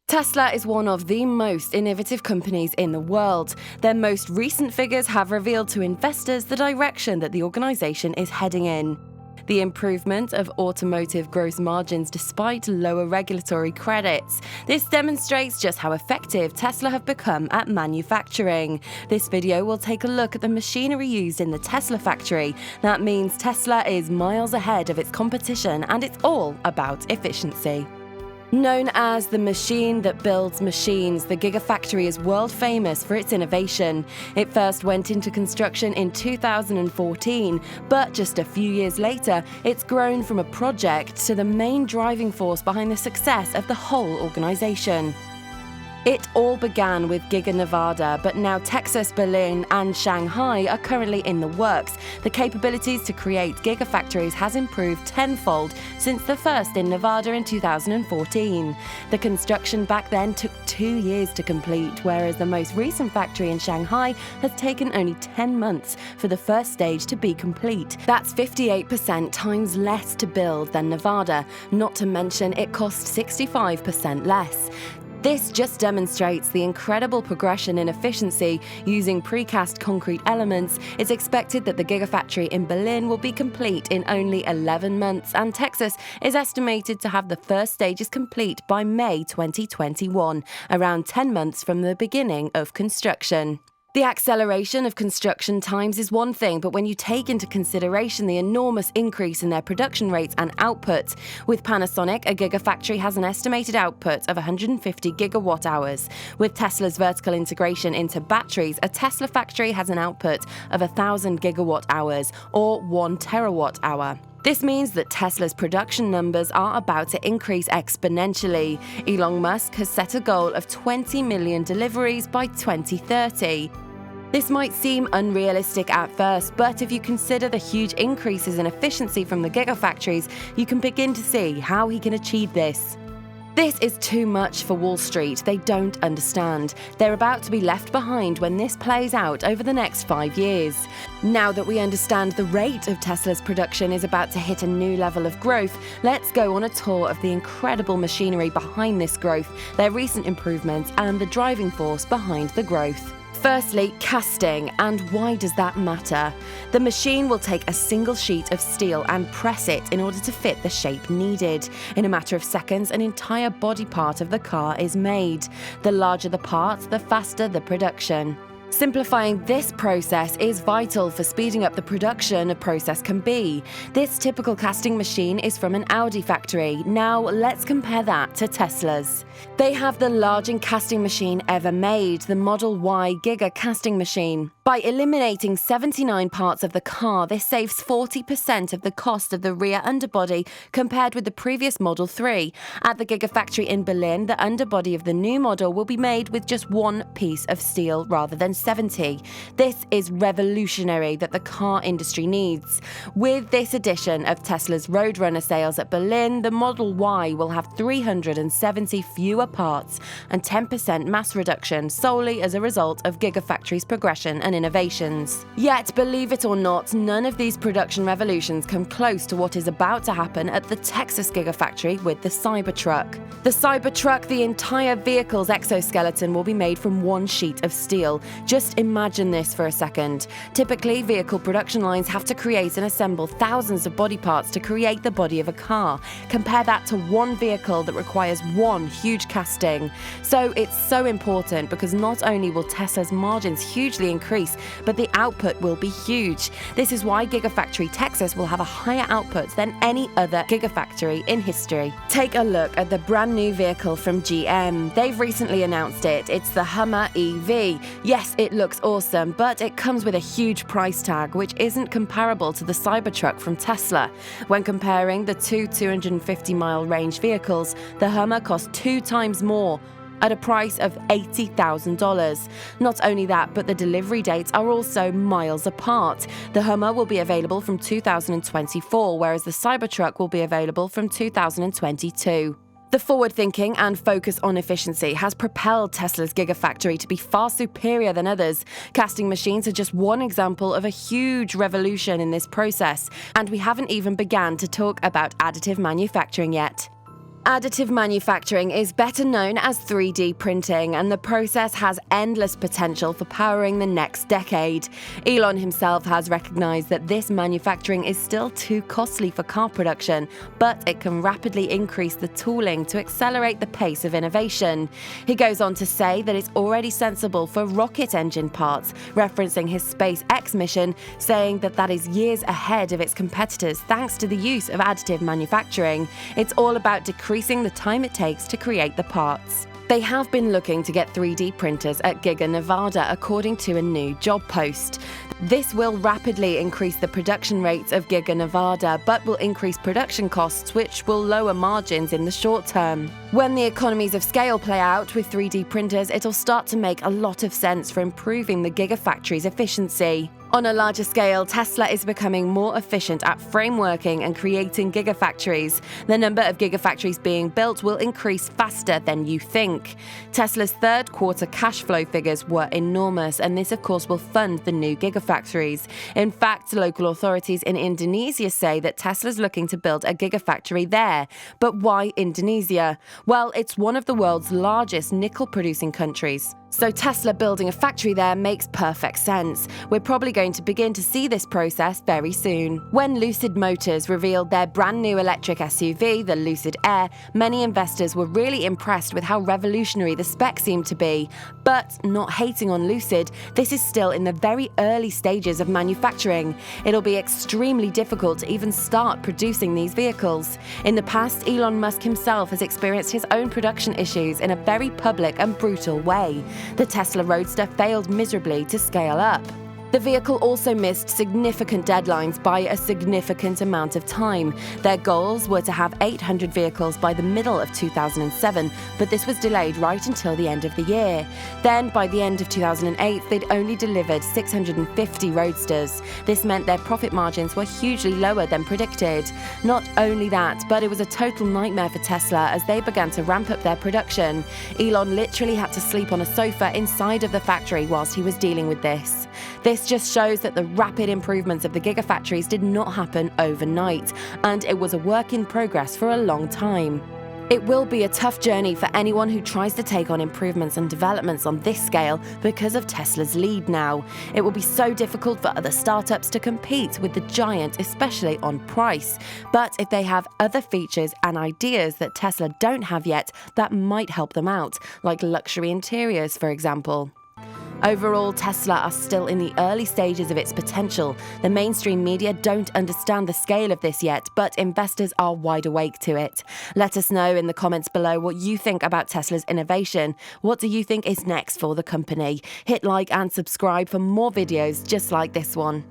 Tesla is one of the most innovative companies in the world. Their most recent figures have revealed to investors the direction that the organization is heading in. The improvement of automotive gross margins despite lower regulatory credits. This demonstrates just how effective Tesla have become at manufacturing. This video will take a look at the machinery used in the Tesla factory. That means Tesla is miles ahead of its competition, and it's all about efficiency. Known as the machine that builds machines, the Gigafactory is world famous for its innovation. It first went into construction in 2014, but just a few years later, it's grown from a project to the main driving force behind the success of the whole organization. It all began with Giga Navada, but now Texas, Berlin, and Shanghai are currently in the works. The capabilities to create gigafactories has improved tenfold since the first in Nevada in 2014. The construction back then took 2 years to complete, whereas the most recent factory in Shanghai has taken only 10 months for the first stage to be complete. That's 58% times less to build than Nevada, not to mention it cost 65% less. This just demonstrates the incredible progression in efficiency using precast concrete elements. It's expected that the Gigafactory in Berlin will be complete in only 11 months, and Texas is estimated to have the first stages complete by May 2021, around 10 months from the beginning of construction. The acceleration of construction times is one thing, but when you take into consideration the enormous increase in their production rates and output, with Panasonic, a gigafactory has an estimated output of 150 gigawatt hours. With Tesla's vertical integration into batteries, a Tesla factory has an output of 1,000 gigawatt hours, or 1 terawatt hour. This means that Tesla's production numbers are about to increase exponentially. Elon Musk has set a goal of 20 million deliveries by 2030. This might seem unrealistic at first, but if you consider the huge increases in efficiency from the gigafactories, you can begin to see how he can achieve this. This is too much for Wall Street. They don't understand. They're about to be left behind when this plays out over the next 5 years. Now that we understand the rate of Tesla's production is about to hit a new level of growth, let's go on a tour of the incredible machinery behind this growth, their recent improvements, and the driving force behind the growth. Firstly, casting. And why does that matter? The machine will take a single sheet of steel and press it in order to fit the shape needed. In a matter of seconds, an entire body part of the car is made. The larger the part, the faster the production. Simplifying this process is vital for speeding up the production a process can be. This typical casting machine is from an Audi factory. Now let's compare that to Tesla's. They have the largest casting machine ever made, the Model Y Giga casting machine. By eliminating 79 parts of the car, this saves 40% of the cost of the rear underbody compared with the previous Model 3. At the Gigafactory in Berlin, the underbody of the new model will be made with just one piece of steel rather than 70. This is revolutionary that the car industry needs. With this addition of Tesla's Roadrunner sales at Berlin, the Model Y will have 370 fewer parts and 10% mass reduction solely as a result of Gigafactory's progression and innovations. Yet, believe it or not, none of these production revolutions come close to what is about to happen at the Texas Gigafactory with the Cybertruck. The Cybertruck, the entire vehicle's exoskeleton will be made from one sheet of steel. Just imagine this for a second. Typically, vehicle production lines have to create and assemble thousands of body parts to create the body of a car. Compare that to one vehicle that requires one huge casting. So it's so important because not only will Tesla's margins hugely increase, but the output will be huge. This is why Gigafactory Texas will have a higher output than any other Gigafactory in history. Take a look at the brand new vehicle from GM. They've recently announced it. It's the Hummer EV. Yes, it looks awesome, but it comes with a huge price tag, which isn't comparable to the Cybertruck from Tesla. When comparing the two 250-mile range vehicles, the Hummer costs 2 times more, at a price of $80,000. Not only that, but the delivery dates are also miles apart. The Hummer will be available from 2024, whereas the Cybertruck will be available from 2022. The forward-thinking and focus on efficiency has propelled Tesla's Gigafactory to be far superior than others. Casting machines are just one example of a huge revolution in this process, and we haven't even begun to talk about additive manufacturing yet. Additive manufacturing is better known as 3D printing, and the process has endless potential for powering the next decade. Elon himself has recognized that this manufacturing is still too costly for car production, but it can rapidly increase the tooling to accelerate the pace of innovation. He goes on to say that it's already sensible for rocket engine parts, referencing his SpaceX mission, saying that that is years ahead of its competitors thanks to the use of additive manufacturing. It's all about decreasing the time it takes to create the parts. They have been looking to get 3D printers at Giga Navada, according to a new job post. This will rapidly increase the production rates of Giga Navada, but will increase production costs, which will lower margins in the short term. When the economies of scale play out with 3D printers, it'll start to make a lot of sense for improving the gigafactory's efficiency. On a larger scale, Tesla is becoming more efficient at frameworking and creating gigafactories. The number of gigafactories being built will increase faster than you think. Tesla's third quarter cash flow figures were enormous, and this, of course, will fund the new gigafactories. In fact, local authorities in Indonesia say that Tesla's looking to build a gigafactory there. But why Indonesia? Well, it's one of the world's largest nickel-producing countries. So Tesla building a factory there makes perfect sense. We're probably going to begin to see this process very soon. When Lucid Motors revealed their brand new electric SUV, the Lucid Air, many investors were really impressed with how revolutionary the spec seemed to be. But not hating on Lucid, this is still in the very early stages of manufacturing. It'll be extremely difficult to even start producing these vehicles. In the past, Elon Musk himself has experienced his own production issues in a very public and brutal way. The Tesla Roadster failed miserably to scale up. The vehicle also missed significant deadlines by a significant amount of time. Their goals were to have 800 vehicles by the middle of 2007, but this was delayed right until the end of the year. Then, by the end of 2008, they'd only delivered 650 Roadsters. This meant their profit margins were hugely lower than predicted. Not only that, but it was a total nightmare for Tesla as they began to ramp up their production. Elon literally had to sleep on a sofa inside of the factory whilst he was dealing with this. This just shows that the rapid improvements of the gigafactories did not happen overnight, and it was a work in progress for a long time. It will be a tough journey for anyone who tries to take on improvements and developments on this scale because of Tesla's lead now. It will be so difficult for other startups to compete with the giant, especially on price. But if they have other features and ideas that Tesla don't have yet, that might help them out, like luxury interiors, for example. Overall, Tesla are still in the early stages of its potential. The mainstream media don't understand the scale of this yet, but investors are wide awake to it. Let us know in the comments below what you think about Tesla's innovation. What do you think is next for the company? Hit like and subscribe for more videos just like this one.